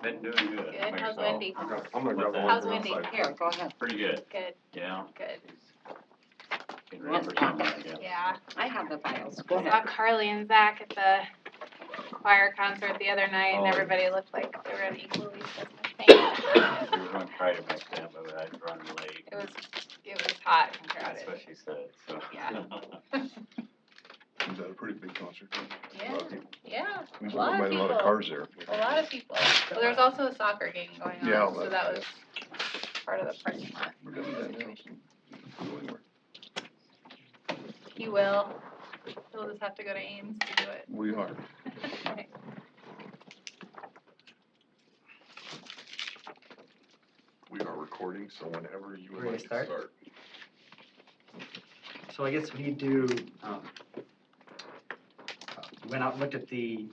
Been doing good. Good. How's Myself. Wendy? I'm gonna grab What's the that? one How's from Wendy? outside. Here, go ahead. Pretty good. Good. Yeah. Good. Getting ready for summer, I guess. Yeah. I have the files. Go I ahead. saw Carly and Zach at the choir concert the other night, and Oh. everybody looked like they were in equally as much pain. We were gonna try to make that, but I'd run late. It was hot and That's crowded. what she said, so. Yeah. Was that a pretty big concert? Yeah. A lot of people. Yeah. There's A lot of a lot people. of cars there. A lot of people. Well, there's also a soccer game going on, Yeah, so that was part of the parking lot We're done with that now. situation. Go anywhere. He will. He'll just have to go to Ames to do it. We are. Okay. We are recording, so whenever you would Ready like to to start? start. So I guess we need to, went out and looked at the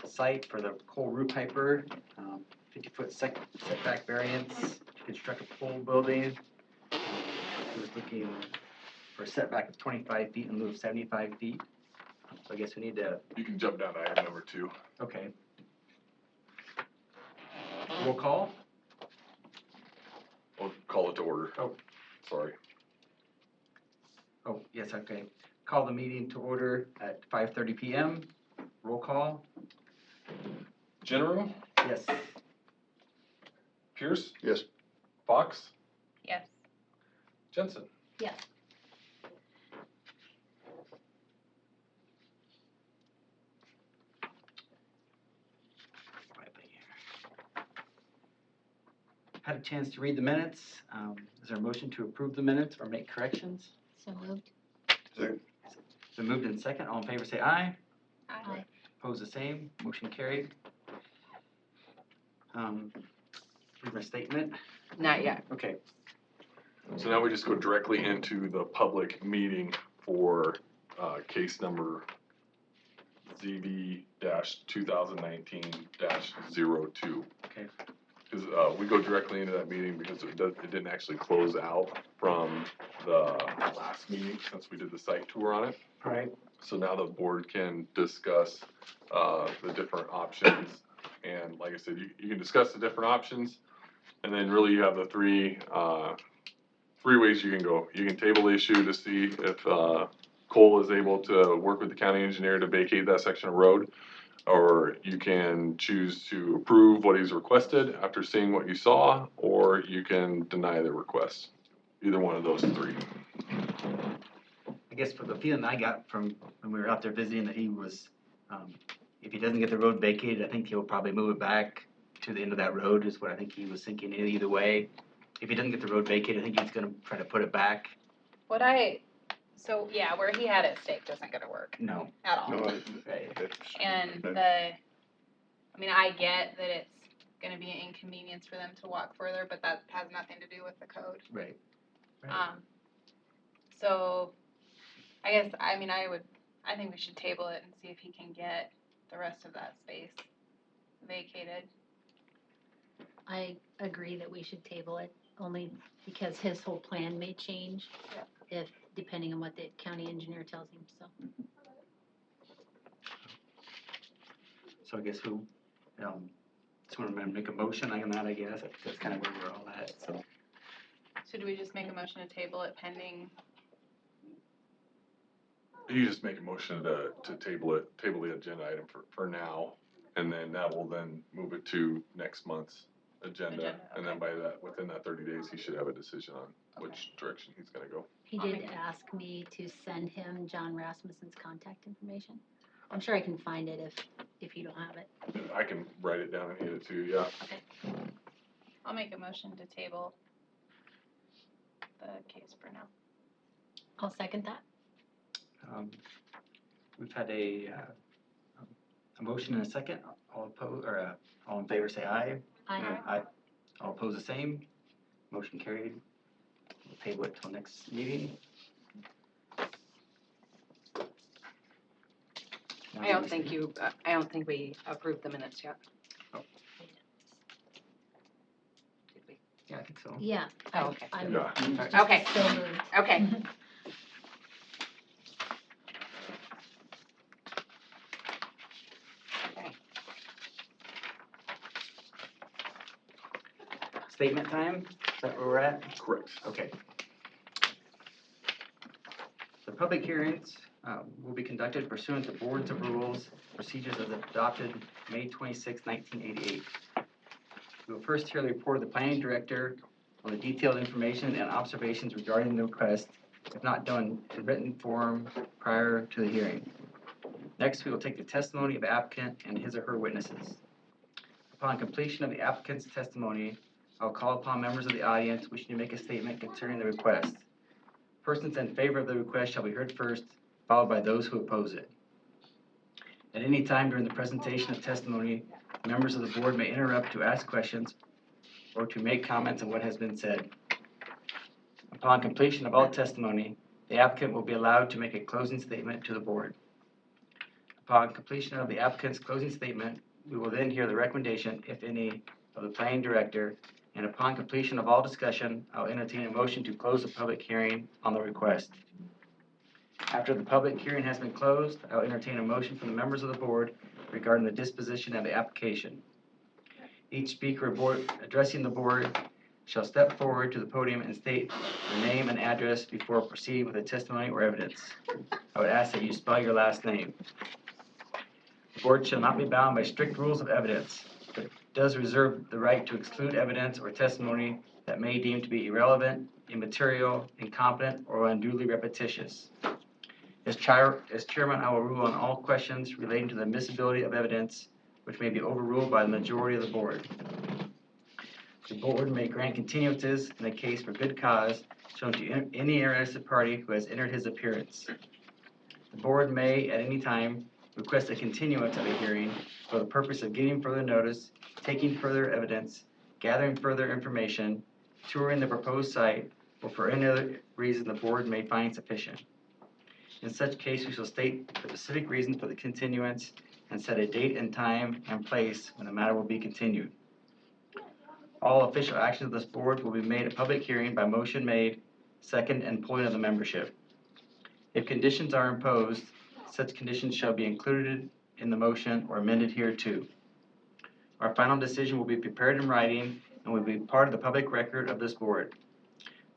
site for the coal roof piper, 50-foot setback variance to construct a pole building. He was looking for a setback of 25 feet in lieu of 75 feet. So I guess we need to, You can jump down to item number 2. okay. Roll call? I'll call it to order. Oh. Sorry. Oh, yes, okay. Call the meeting to order at 5:30 PM. Roll call? General, Yes. Pierce, Yes. Fox, Yes. Jensen. Yes. Had a chance to read the minutes. Is there a motion to approve the minutes or make corrections? So moved. Second. It's been moved in second. All in favor say aye. Aye. Opposed, the same. Motion carried. Read my statement. Not yet. Okay. So now we just go directly into the public meeting for case number ZB-2019-02. Okay. Because we go directly into that meeting because it didn't actually close out from the last meeting since we did the site tour on it. All right. So now the board can discuss the different options. And like I said, you can discuss the different options. And then really you have the three ways you can go. You can table the issue to see if Cole is able to work with the county engineer to vacate that section of road. Or you can choose to approve what he's requested after seeing what you saw, or you can deny the request. Either one of those three. I guess for the feeling I got from when we were out there visiting that he was, if he doesn't get the road vacated, I think he'll probably move it back to the end of that road is what I think he was thinking either way. If he doesn't get the road vacated, I think he's gonna try to put it back. So yeah, where he had it staked isn't gonna work No. at all. Oh. No, Right. And I get that it's gonna be an inconvenience for them to walk further, but that has nothing to do with the code. Right. So, I guess, I think we should table it and see if he can get the rest of that space vacated. I agree that we should table it, only because his whole plan may change depending on what the county engineer tells him, so. So I guess we'll, just wanna make a motion on that, I guess. That's kind of where we're all at, so. So do we just make a motion to table it pending? You just make a motion to table the agenda item for now, and then that will then move it to next month's agenda. And then within that 30 days, he should have a decision on which direction he's gonna go. He did ask me to send him John Rasmussen's contact information. I'm sure I can find it if you don't have it. I can write it down and hand it to you, yeah. Okay. I'll make a motion to table the case for now. I'll second that. We've had a motion and a second. All opposed, or all in favor say aye. Aye. Aye. All opposed the same. Motion carried. We'll table it till next meeting. I don't think we approved the minutes yet. Did we? Yeah, I think so. Yeah. Oh, okay. I'm Yeah. just Okay. so moved. Okay. Okay. statement time. Is that where we're at? Correct. Okay. The public hearings will be conducted pursuant to boards of rules, procedures as adopted May 26, 1988. We will first hear the report of the planning director on the detailed information and observations regarding the request, if not done in written form prior to the hearing. Next, we will take the testimony of the applicant and his or her witnesses. Upon completion of the applicant's testimony, I will call upon members of the audience wishing to make a statement concerning the request. Persons in favor of the request shall be heard first, followed by those who oppose it. At any time during the presentation of testimony, members of the board may interrupt to ask questions or to make comments on what has been said. Upon completion of all testimony, the applicant will be allowed to make a closing statement to the board. Upon completion of the applicant's closing statement, we will then hear the recommendation, if any, of the planning director, and upon completion of all discussion, I'll entertain a motion to close the public hearing on the request. After the public hearing has been closed, I'll entertain a motion from the members of the board regarding the disposition of the application. Each speaker addressing the board shall step forward to the podium and state their name and address before proceeding with the testimony or evidence. I would ask that you spell your last name. The board shall not be bound by strict rules of evidence, but does reserve the right to exclude evidence or testimony that may deem to be irrelevant, immaterial, incompetent, or unduly repetitious. As chairman, I will rule on all questions relating to the admissibility of evidence which may be overruled by the majority of the board. The board may grant continuances in a case for good cause shown to any interested party who has entered his appearance. The board may, at any time, request a continuance of a hearing for the purpose of getting further notice, taking further evidence, gathering further information, touring the proposed site, or for any other reason the board may find sufficient. In such case, we shall state the specific reason for the continuance and set a date and time and place when the matter will be continued. All official actions of this board will be made at public hearing by motion made, second, and polling of the membership. If conditions are imposed, such conditions shall be included in the motion or amended hereto. Our final decision will be prepared in writing and will be part of the public record of this board.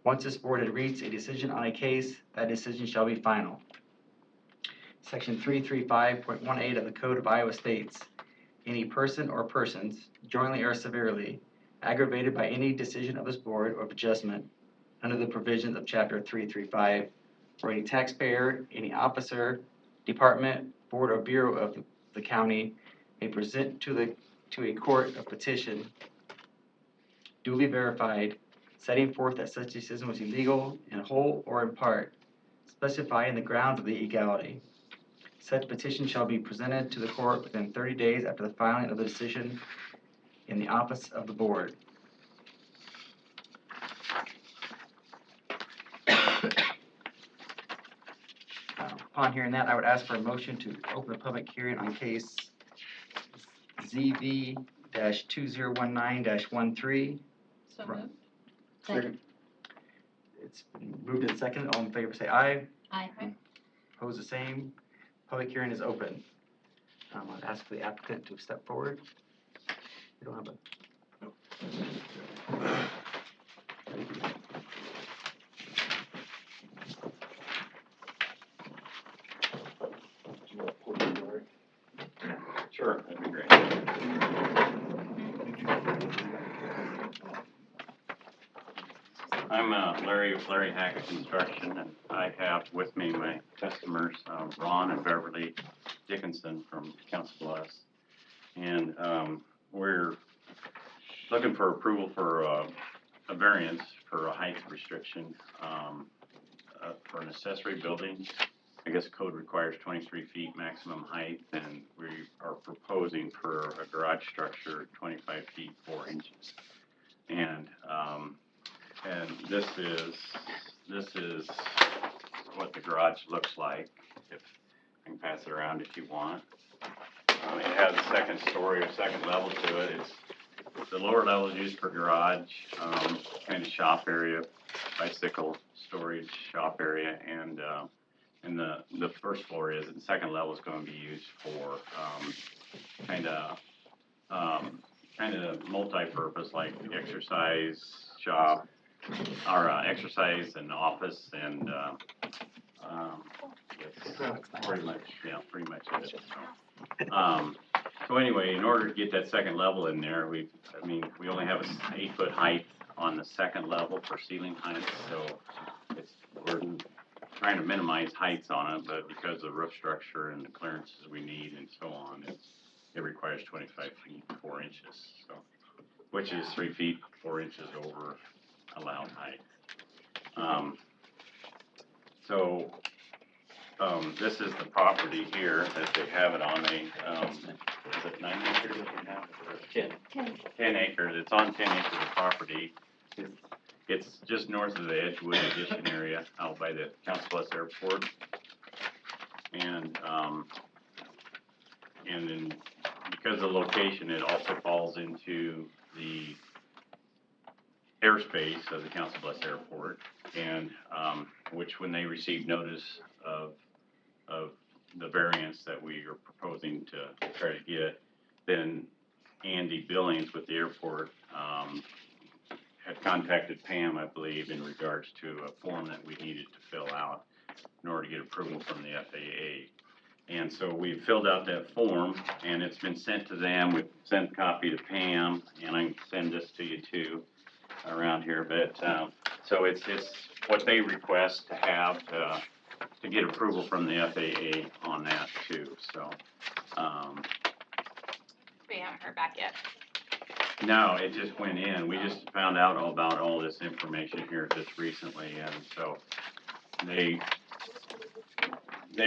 Once this board has reached a decision on a case, that decision shall be final. Section 335.18 of the Code of Iowa states, any person or persons, jointly or severally, aggravated by any decision of this board or of adjustment under the provisions of Chapter 335, or any taxpayer, any officer, department, board, or bureau of the county may present to a court a petition duly verified, setting forth that such decision was illegal in whole or in part, specifying the grounds of the illegality. Such petition shall be presented to the court within 30 days after the filing of the decision in the office of the board. Upon hearing that, I would ask for a motion to open a public hearing on case ZV-2019-13. So Right. moved. Second. It's been moved and seconded. All in favor say aye. Aye. Opposed, the same. Public hearing is open. I'd ask for the applicant to step forward. We don't have a. Sure, that'd be great. I'm Larry Hackett Construction, and I have with me my customers, Ron and Beverly Dickinson from Council Bluffs. And we're looking for approval for a variance for a height restriction for an accessory building. I guess code requires 23 feet maximum height, and we are proposing for a garage structure 25 feet 4 inches. And this is what the garage looks like. If I can pass it around if you want. It has a second story or second level to it. It's the lower level is used for garage, kind of shop area, bicycle storage shop area, and the first floor is, and the second level is going to be used for kind of kind of multi-purpose, like exercise shop, or exercise and office and, it's pretty much, yeah, pretty much it, so. So anyway, in order to get that second level in there, we only have a 8-foot height on the second level for ceiling height, so we're trying to minimize heights on it, but because of the roof structure and the clearances we need and so on, it requires 25 feet 4 inches, so, which is 3 feet 4 inches over allowed height. This is the property here that they have it on is it 9 acres that we have? Or 10 acres, it's on 10 acres of property. It's just north of the Edgewood Addition area out by the Council Bluffs Airport. And then because of the location, it also falls into the airspace of the Council Bluffs Airport, and which when they received notice of the variance that we are proposing to try to get, then Andy Billings with the airport had contacted Pam, I believe, in regards to a form that we needed to fill out in order to get approval from the FAA. And so we filled out that form, and it's been sent to them. We've sent a copy to Pam, and I can send this to you too around here. But so it's what they request to have to get approval from the FAA on that too. So We haven't heard back yet. no, it just went in. We just found out all about all this information here just recently, and so they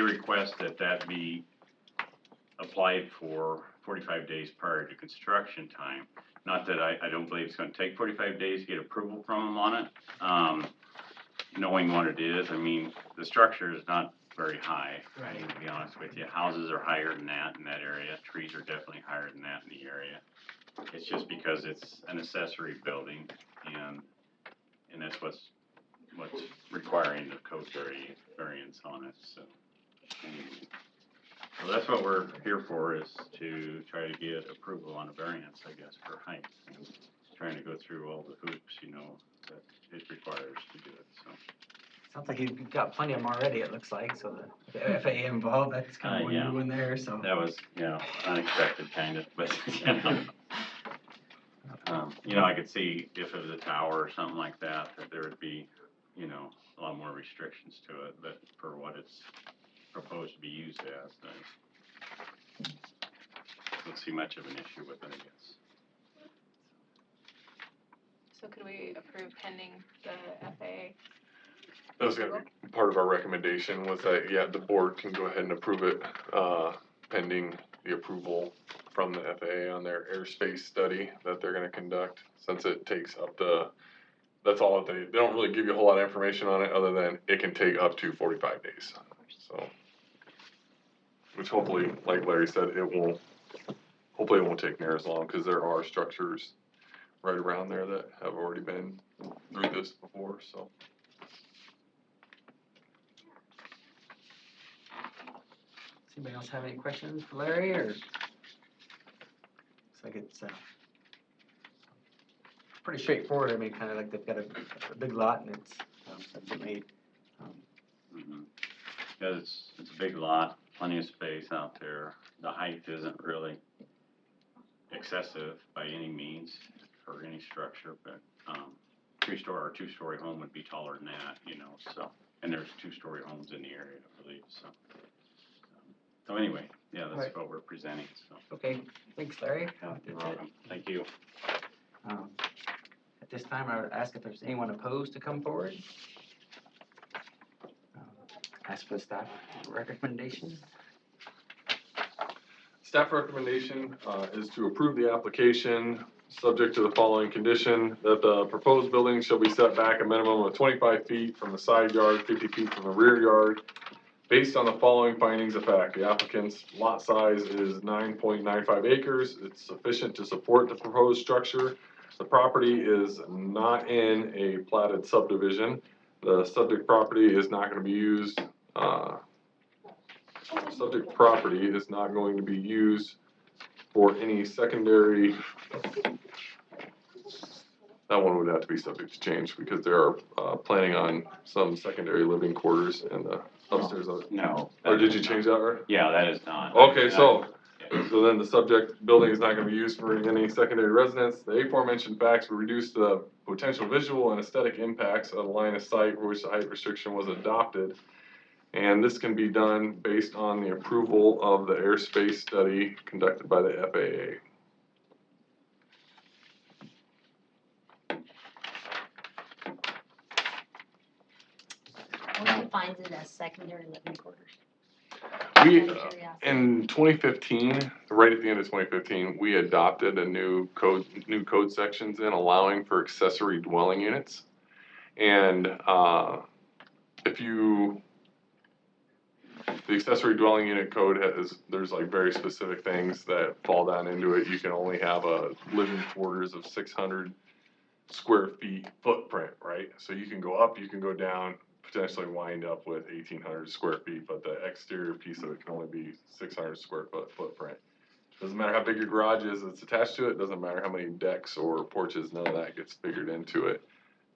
request that be applied for 45 days prior to construction time. Not that I don't believe it's gonna take 45 days to get approval from them on it. Knowing what it is, I mean, the structure is not very high, right, to be honest with you. Houses are higher than that in that area. Trees are definitely higher than that in the area. It's just because it's an accessory building, and that's what's requiring the code variance on it, so. So that's what we're here for, is to try to get approval on a variance, I guess, for height. And trying to go through all the hoops, that it requires to do it, so. Sounds like you've got plenty of them already, it looks like, so the FAA involved, that's kind of what Yeah. you're doing there, so. That was, unexpected kind of, but, I could see if it was a tower or something like that there would be, a lot more restrictions to it, but for what it's proposed to be used as, I don't see much of an issue with it, I guess. So could we approve pending the FAA? That was gonna be part of our recommendation, was that, yeah, the board can go ahead and approve it, pending the approval from the FAA on their airspace study that they're gonna conduct, since it takes up to, that's all they don't really give you a whole lot of information on it, other than it can take up to 45 days, so. Which hopefully, like Larry said, hopefully it won't take near as long, because there are structures right around there that have already been through this before, so. Does anybody else have any questions for Larry, or? Looks like it's pretty straightforward. I mean, kind of like they've got a big lot, and it's definitely. Yeah, it's a big lot, plenty of space out there. The height isn't really excessive by any means for any structure, but three-story or two-story home would be taller than that, so. And there's two-story homes in the area, I believe, so. So anyway, yeah, that's Right. what we're presenting, so. Okay, thanks, Larry. Yeah, you're welcome. Thank you. At this time, I would ask if there's anyone opposed to come forward. Ask for the staff recommendation. Staff recommendation is to approve the application, subject to the following condition, that the proposed building shall be set back a minimum of 25 feet from the side yard, 50 feet from the rear yard, based on the following findings of fact. The applicant's lot size is 9.95 acres. It's sufficient to support the proposed structure. The property is not in a platted subdivision. The subject property is not going to be used, subject property is not going to be used for any secondary, that one would have to be subject to change because they are, planning on some secondary living quarters in the upstairs of it. No. Or did you change that, right? Yeah, that is not. Okay, And so then the subject building is not gonna be used for any secondary residence. The aforementioned facts will reduce the potential visual and aesthetic impacts of the line of sight for which the height restriction was adopted. And this can be done based on the approval of the airspace study conducted by the FAA. What defines it as secondary living quarters? We, Out of curiosity. in 2015, right at the end of 2015, we adopted a new code sections in allowing for accessory dwelling units. And, the accessory dwelling unit code there's like very specific things that fall down into it. You can only have a living quarters of 600 square feet footprint, right? So you can go up, you can go down, potentially wind up with 1,800 square feet, but the exterior piece of it can only be 600 square foot footprint. Doesn't matter how big your garage is that's attached to it, doesn't matter how many decks or porches, none of that gets figured into it.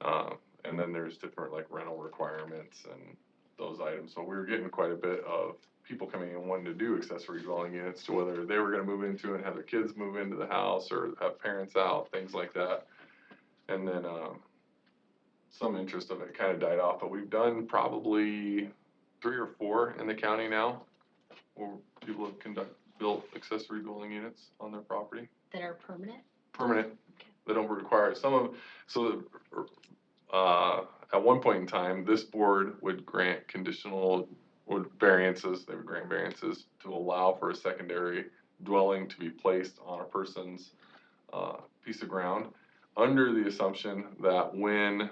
And then there's different like rental requirements and those items. So we were getting quite a bit of people coming in wanting to do accessory dwelling units to whether they were gonna move into it and have their kids move into the house or have parents out, things like that. And then, some interest of it kind of died off, but we've done probably 3 or 4 in the county now, where people have built accessory dwelling units on their property. That are permanent? Permanent, they don't require, at one point in time, this board would grant variances to allow for a secondary dwelling to be placed on a person's, piece of ground, under the assumption that when,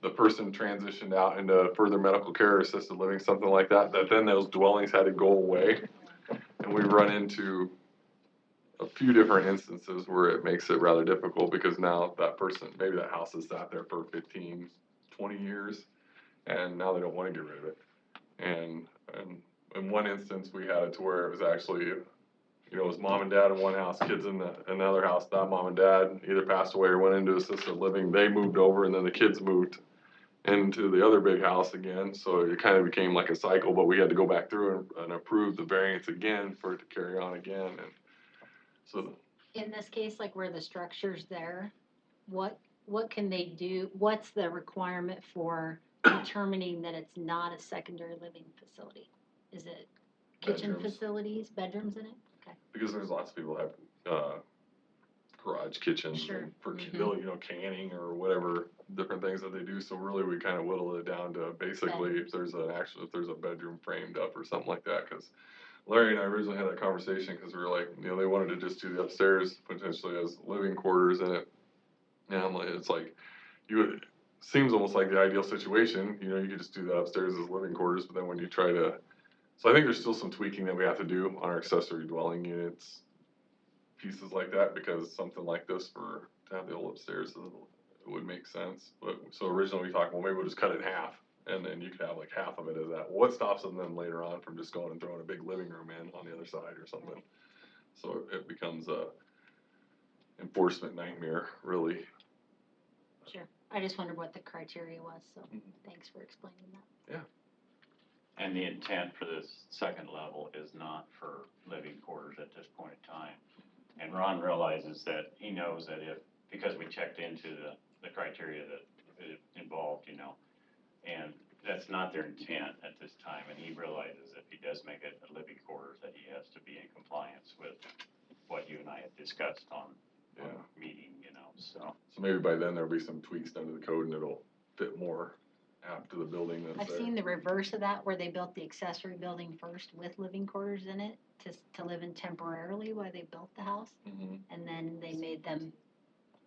the person transitioned out into further medical care or assisted living, something like that, that then those dwellings had to go away. And we run into a few different instances where it makes it rather difficult because now that person, maybe that house has sat there for 15, 20 years, and now they don't want to get rid of it. And in one instance, we had it to where it was actually, it was mom and dad in one house, kids in another house. That mom and dad either passed away or went into assisted living. They moved over, and then the kids moved into the other big house again. So it kind of became like a cycle, but we had to go back through and approve the variance again for it to carry on again. And so In this case, like where the structure's there, what can they do? What's the requirement for determining that it's not a secondary living facility? Is it kitchen Bedrooms. facilities, bedrooms in it? Okay. because there's lots of people that have garage kitchens Sure. and for canning or whatever different things that they do. So really, we kind of whittle it down to basically if there's a bedroom framed up or something like that. Because Larry and I originally had that conversation because we were like, they wanted to just do the upstairs potentially as living quarters in it. And I'm like, it's like seems almost like the ideal situation. You could just do that upstairs as living quarters, but then when you try to, so I think there's still some tweaking that we have to do on our accessory dwelling units, pieces like that, because something like this to have the old upstairs, it would make sense. But so originally we thought, well, maybe we'll just cut it in half, and then you could have like half of it as that. What stops them then later on from just going and throwing a big living room in on the other side or something? So it becomes a enforcement nightmare, really. Sure. I just wondered what the criteria was, so thanks for explaining that. And the intent for this second level is not for living quarters at this point in time. And Ron realizes that he knows that because we checked into the criteria that it involved, and that's not their intent at this time. And he realizes if he does make it a living quarters, that he has to be in compliance with what you and I had discussed on meeting, so. So maybe by then there'll be some tweaks done to the code and it'll fit more apt to the building that's I've there. seen the reverse of that, where they built the accessory building first with living quarters in it to live in temporarily while they built the house, and then they made them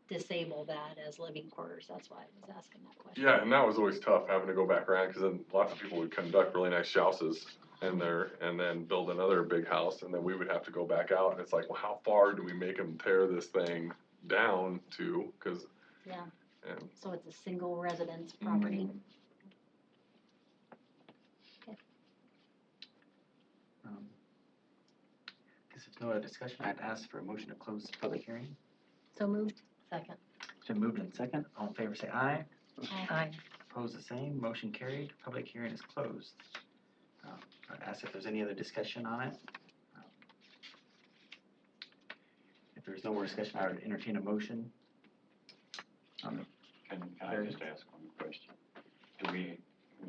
disable that as living quarters. That's why I was asking that question. Yeah, and that was always tough having to go back around because then lots of people would conduct really nice houses in there and then build another big house, and then we would have to go back out, and it's like, well, how far do we make them tear this thing down to? Because So it's a single residence property. Because There's no other discussion. I'd ask for a motion to close the public hearing. So moved. Second. It's been moved and second. All in favor say aye. Aye. Opposed, the same. Motion carried. Public hearing is closed. I'd ask if there's any other discussion on it. If there's no more discussion, I would entertain a motion. Can I just ask one question? Do we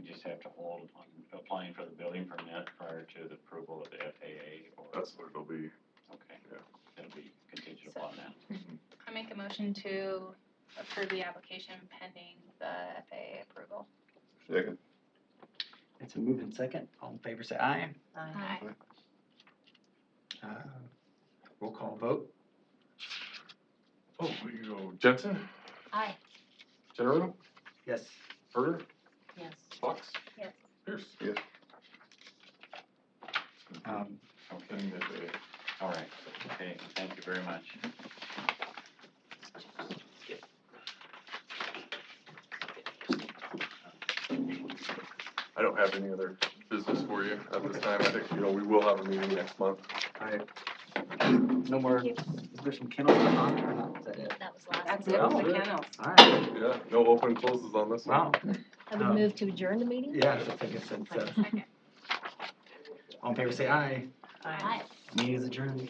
just have to hold on applying for the building permit prior to the approval of the FAA, or? That's what it'll be. Okay. Yeah. It'll be contingent upon that. I make a motion to approve the application pending the FAA approval. Second. It's a move in second. All in favor say aye. Aye. Roll call vote. Oh, you go Jensen, Aye. General, Yes. Herder, Yes. Fox, Yes. Pierce. Yes. Okay, all right, okay, thank you very much. I don't have any other business for you at this time. I think, we will have a meeting next month. All right. No more, is there some kennels on there or not? Is that it? That was last. That's one. it Oh, for the good. kennels. All right. Yeah, no open closes on this one. Wow. I would move to adjourn the meeting? Yeah, I think it's, Second. all in favor say aye. Aye. Meeting is adjourned.